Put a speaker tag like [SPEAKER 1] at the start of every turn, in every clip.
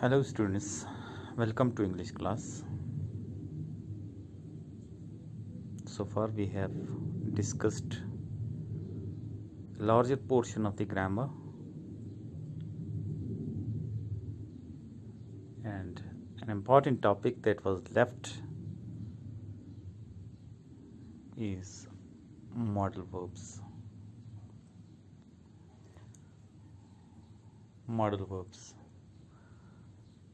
[SPEAKER 1] Hello students, welcome to English class. So far we have discussed a larger portion of the grammar and an important topic that was left is modal verbs. Modal verbs.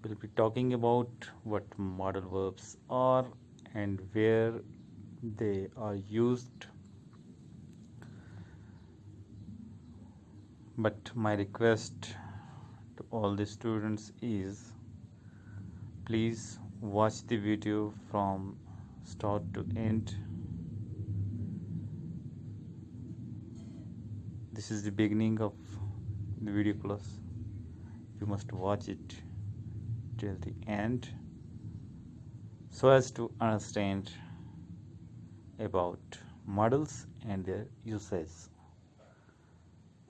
[SPEAKER 1] We'll be talking about what modal verbs are and where they are used. But my request to all the students is please watch the video from start to end. This is the beginning of the video class. You must watch it till the end so as to understand about models and their uses.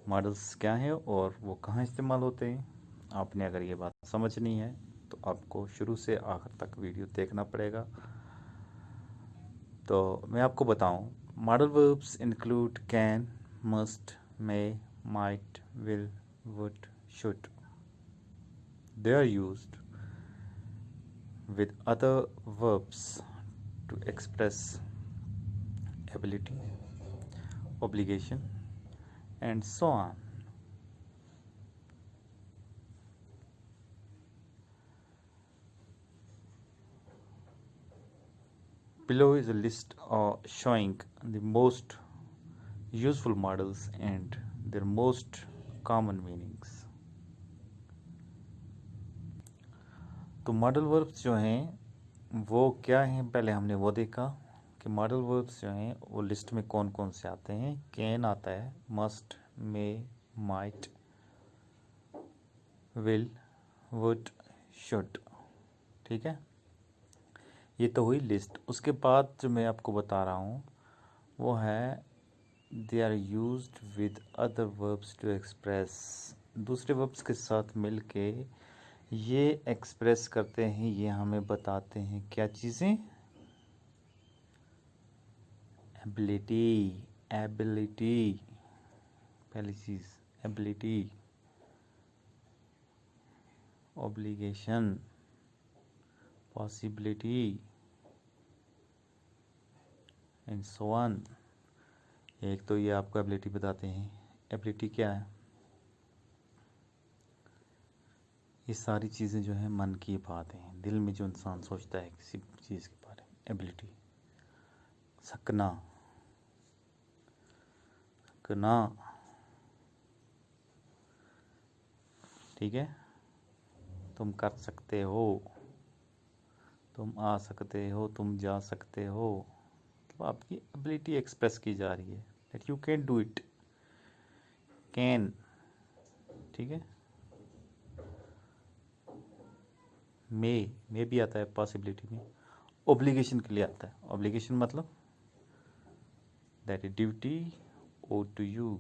[SPEAKER 1] Models क्या है और वो कहाँ इस्तेमाल होते हैं. आपने अगर ये बात समझनी है तो आपको शुरू से आखिर तक वीडियो देखना पड़ेगा. तो मैं आपको बताऊं, modal verbs include can, must, may, might, will, would, should. They are used with other verbs to express ability, obligation, and so on. Below is a list showing the most useful models and their most common meanings. तो modal verbs जो हैं वो क्या हैं, पहले हमने वो देखा कि मॉडल वर्ब्स जो हैं वो लिस्ट में कौन कौन से आते हैं. कैन आता है, must, may, might, will, would, should. ठीक है, ये तो हुई लिस्ट. उसके बाद जो मैं आपको बता रहा हूँ वो है they are used with other verbs to express. दूसरे वर्ब्स के साथ मिल के ये एक्सप्रेस करते हैं, ये हमें बताते हैं क्या चीज़ें. एबिलिटी. एबिलिटी पहली चीज़, ability. Obligation, possibility and so on. एक तो ये आपको एबिलिटी बताते हैं. एबिलिटी क्या है? ये सारी चीज़ें जो हैं मन की बातें हैं, दिल में जो इंसान सोचता है किसी चीज़ के बारे में. एबिलिटी. सकना, सकना. ठीक है, तुम कर सकते हो, तुम आ सकते हो, तुम जा सकते हो. तो आपकी एबिलिटी एक्सप्रेस की जा रही है that you can do it. Can. ठीक है. मे भी आता है पॉसिबिलिटी में. ऑब्लिगेशन के लिए आता है. ऑब्लिगेशन मतलब that is duty owe to you,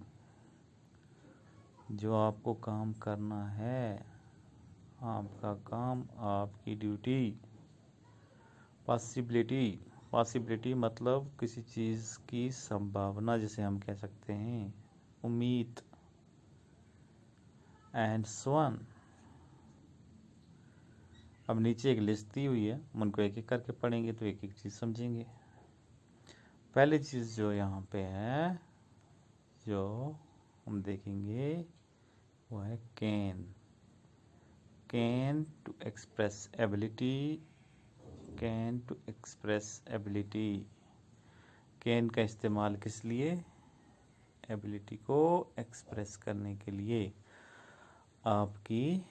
[SPEAKER 1] जो आपको काम करना है, आपका काम, आपकी ड्यूटी. पॉसिबिलिटी. पॉसिबिलिटी मतलब किसी चीज़ की संभावना, जिसे हम कह सकते हैं उम्मीद. And so on. अब नीचे एक लिस्ट दी हुई है, हम उनको एक एक करके पढ़ेंगे तो एक एक चीज़ समझेंगे. पहली चीज़ जो यहाँ पे है, जो हम देखेंगे वो है can. Can to express ability. Can to express ability. Can का इस्तेमाल किस लिए? एबिलिटी को एक्सप्रेस करने के लिए. आपकी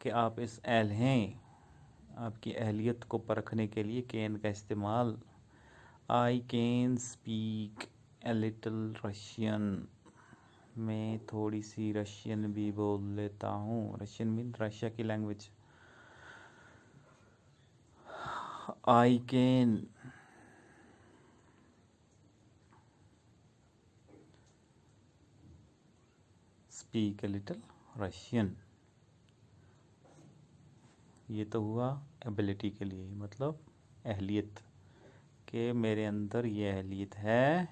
[SPEAKER 1] कि आप इस अहल हैं, आपकी अहलियत को परखने के लिए कैन का इस्तेमाल. आई can speak a little Russian. मैं थोड़ी सी रशियन भी बोल लेता हूँ. रशियन मीन रशिया की language. I can speak a little Russian. ये तो हुआ एबिलिटी के लिए, मतलब अहलियत, कि मेरे अंदर ये अहलियत है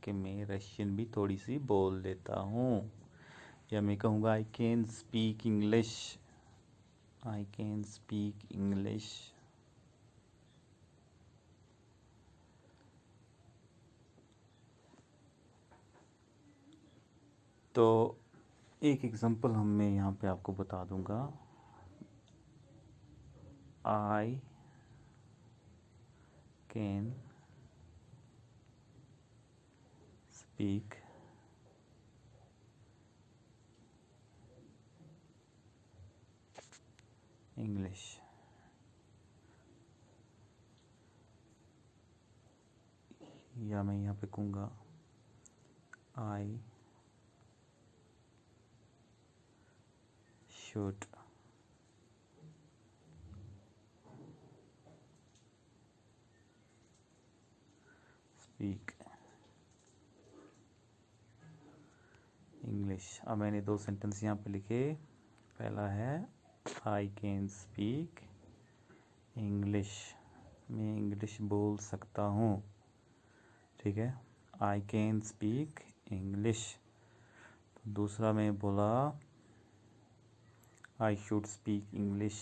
[SPEAKER 1] कि मैं रशियन भी थोड़ी सी बोल लेता हूँ। या मैं कहूँगा आई can speak English, I can speak English. तो एक एग्जांपल मैं यहाँ पे आपको बता दूंगा। आई कैन स्पीक इंग्लिश। या मैं यहाँ पे कहूँगा आई शुड स्पीक इंग्लिश। अब मैंने दो सेंटेंस यहाँ पे लिखे। पहला है आई कैन स्पीक इंग्लिश, मैं इंग्लिश बोल सकता हूँ। ठीक है, आई कैन स्पीक इंग्लिश। तो दूसरा मैं बोला आई शुड स्पीक इंग्लिश।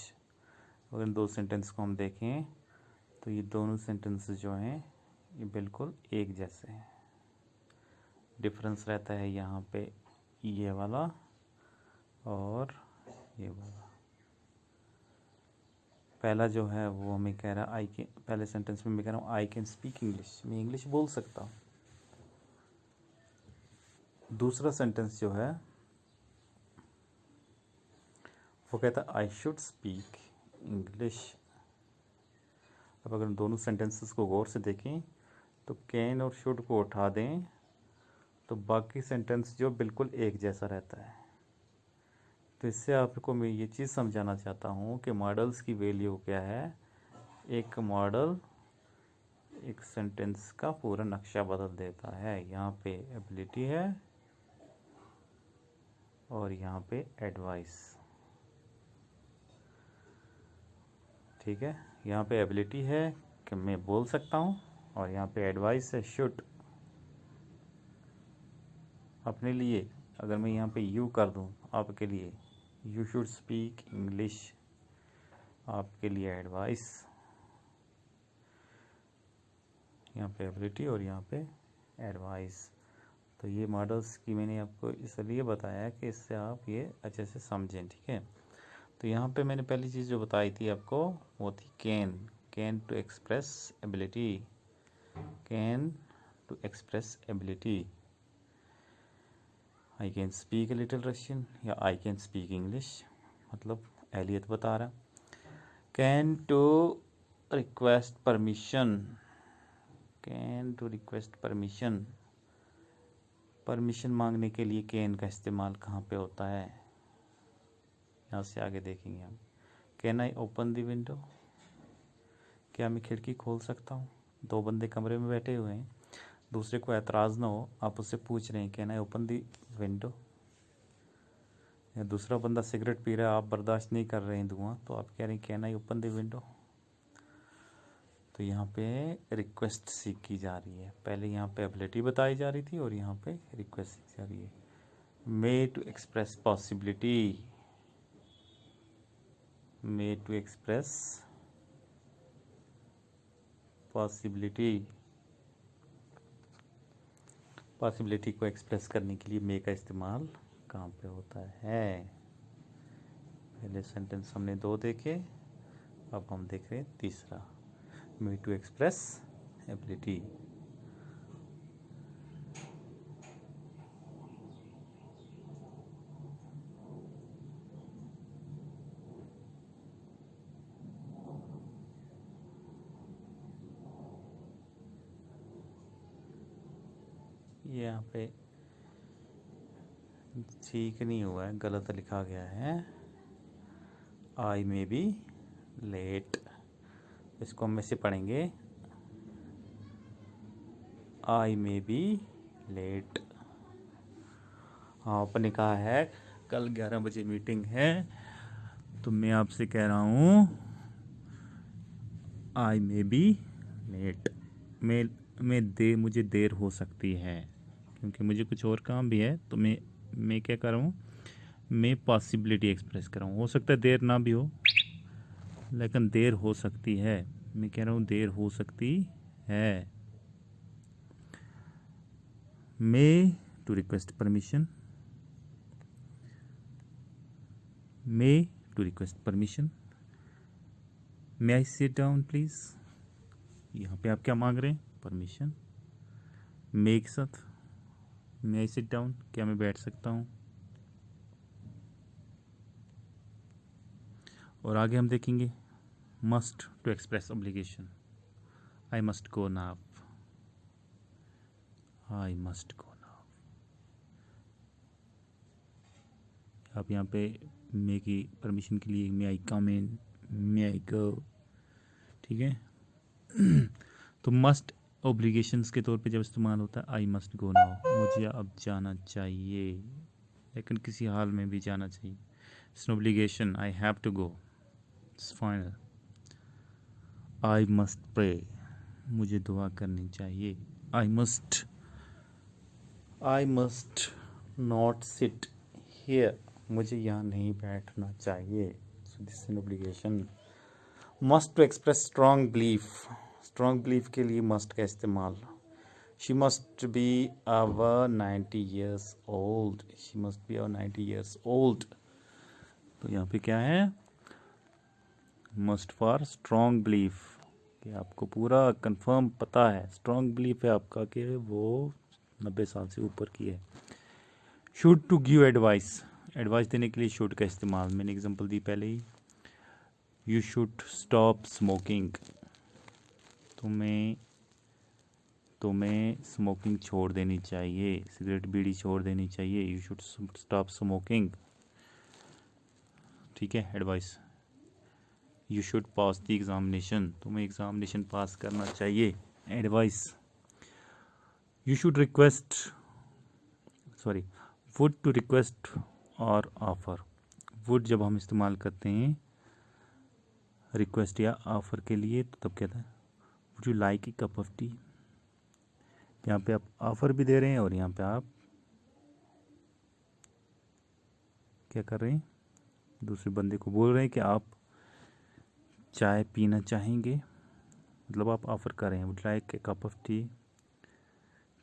[SPEAKER 1] अगर इन दो सेंटेंस को हम देखें तो ये दोनों सेंटेंसेस जो हैं ये बिल्कुल एक जैसे हैं। डिफरेंस रहता है यहाँ पे ये वाला और ये वाला। पहला जो है वो हमें कह रहा है पहले सेंटेंस में मैं कह रहा हूँ आई कैन स्पीक इंग्लिश, मैं इंग्लिश बोल सकता हूँ। दूसरा सेंटेंस जो है वो कहता है आई शुड स्पीक इंग्लिश। अब अगर दोनों सेंटेंसेस को गौर से देखें तो कैन और शुड को उठा दें तो बाकी सेंटेंस जो बिल्कुल एक जैसा रहता है। तो इससे आपको मैं ये चीज़ समझाना चाहता हूँ कि मॉडल्स की वैल्यू क्या है। एक मॉडल एक सेंटेंस का पूरा नक्शा बदल देता है। यहाँ पे एबिलिटी है और यहाँ पे एडवाइस। ठीक है, यहाँ पे एबिलिटी है कि मैं बोल सकता हूँ और यहाँ पे एडवाइस है शुड। अपने लिए अगर मैं यहाँ पे यू कर दूँ आपके लिए यू शुड स्पीक इंग्लिश, आपके लिए एडवाइस। यहाँ पे एबिलिटी और यहाँ पे एडवाइस। तो ये मॉडल्स की मैंने आपको इसलिए बताया कि इससे आप ये अच्छे से समझें। ठीक है, तो यहाँ पे मैंने पहली चीज़ जो बताई थी आपको वो थी can. Can to express ability, can to express ability. I can speak a little Russian या आई कैन स्पीक इंग्लिश, मतलब एहलियत बता रहा। Can to request permission, can to request permission. Permission मांगने के लिए कैन का इस्तेमाल कहाँ पे होता है, यहाँ से आगे देखेंगे हम। Can I open the window, क्या मैं खिड़की खोल सकता हूँ। दो बंदे कमरे में बैठे हुए हैं, दूसरे को एतराज़ ना हो, आप उससे पूछ रहे हैं can I open the window. या दूसरा बंदा सिगरेट पी रहा है, आप बर्दाश्त नहीं कर रहे हैं धुआं, तो आप कह रहे हैं can I open the window. तो यहाँ पे रिक्वेस्ट सीख की जा रही है। पहले यहाँ पे एबिलिटी बताई जा रही थी और यहाँ पे रिक्वेस्ट सीखी जा रही है। May to express possibility, may to express possibility. Possibility को एक्सप्रेस करने के लिए मे का इस्तेमाल कहाँ पे होता है। पहले सेंटेंस हमने दो देखे, अब हम देख रहे हैं तीसरा, मे टू एक्सप्रेस एबिलिटी। यहाँ पे ठीक नहीं हुआ है, गलत लिखा गया है। आई मे बी लेट, इसको हम ऐसे पढ़ेंगे आई मे बी लेट। हाँ, आपने कहा है कल 11 बजे मीटिंग है, तो मैं आपसे कह रहा हूँ आई मे बी लेट। मुझे देर हो सकती है क्योंकि मुझे कुछ और काम भी है। तो मैं क्या कर रहा हूँ, मैं पॉसिबिलिटी एक्सप्रेस कर रहा हूँ। हो सकता है देर ना भी हो, लेकिन देर हो सकती है। मैं कह रहा हूँ देर हो सकती है। May to request permission, may to request permission, may I sit down please. यहाँ पे आप क्या मांग रहे हैं, परमिशन। मे के साथ मे आई सिट डाउन, क्या मैं बैठ सकता हूँ। और आगे हम देखेंगे must to express obligation, I must go now, I must go now. आप यहाँ पे मे की परमिशन के लिए मे आई कम इन, मे आई गो, ठीक है। तो मस्ट ऑब्लिगेशंस के तौर पे जब इस्तेमाल होता है आई मस्ट गो नाउ, मुझे अब जाना चाहिए, लेकिन किसी हाल में भी जाना चाहिए। It's an obligation, I have to go, it's final. I must pray, मुझे दुआ करनी चाहिए। I must not sit here, मुझे यहाँ नहीं बैठना चाहिए। So this an obligation. Must to express strong belief के लिए मस्ट का इस्तेमाल। She must be over 90 years old, she must be over 90 years old। तो यहाँ पे क्या है, मस्ट फॉर स्ट्रॉन्ग बिलीफ, कि आपको पूरा कंफर्म पता है, स्ट्रॉन्ग बिलीफ है आपका कि वो 90 साल से ऊपर की है। शुड टू गिव एडवाइस देने के लिए शुड का इस्तेमाल, मैंने एग्जांपल दी पहले ही। यू शुड स्टॉप स्मोकिंग, तुम्हें स्मोकिंग छोड़ देनी चाहिए, सिगरेट बीड़ी छोड़ देनी चाहिए। यू शुड स्टॉप स्मोकिंग, ठीक है, advice. You should pass the examination, तुम्हें एग्जामिनेशन पास करना चाहिए, advice. You should request, sorry, would to request और ऑफर। वुड जब हम इस्तेमाल करते हैं रिक्वेस्ट या ऑफर के लिए, तो तब कहता है would you like a cup of T. यहाँ पे आप ऑफर भी दे रहे हैं और यहाँ पे आप क्या कर रहे हैं, दूसरे बंदे को बोल रहे हैं कि आप चाय पीना चाहेंगे, मतलब आप ऑफर कर रहे हैं would like a cup of tea,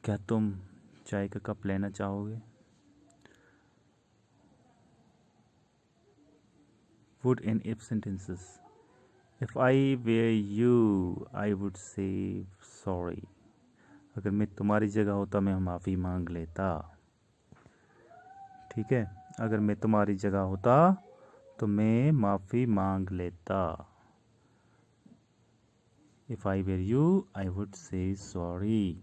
[SPEAKER 1] क्या तुम चाय का कप लेना चाहोगे। Would in if sentences, if I were you I would say sorry, अगर मैं तुम्हारी जगह होता मैं माफ़ी मांग लेता, ठीक है। अगर मैं तुम्हारी जगह होता तो मैं माफ़ी मांग लेता। If I were you I would say sorry.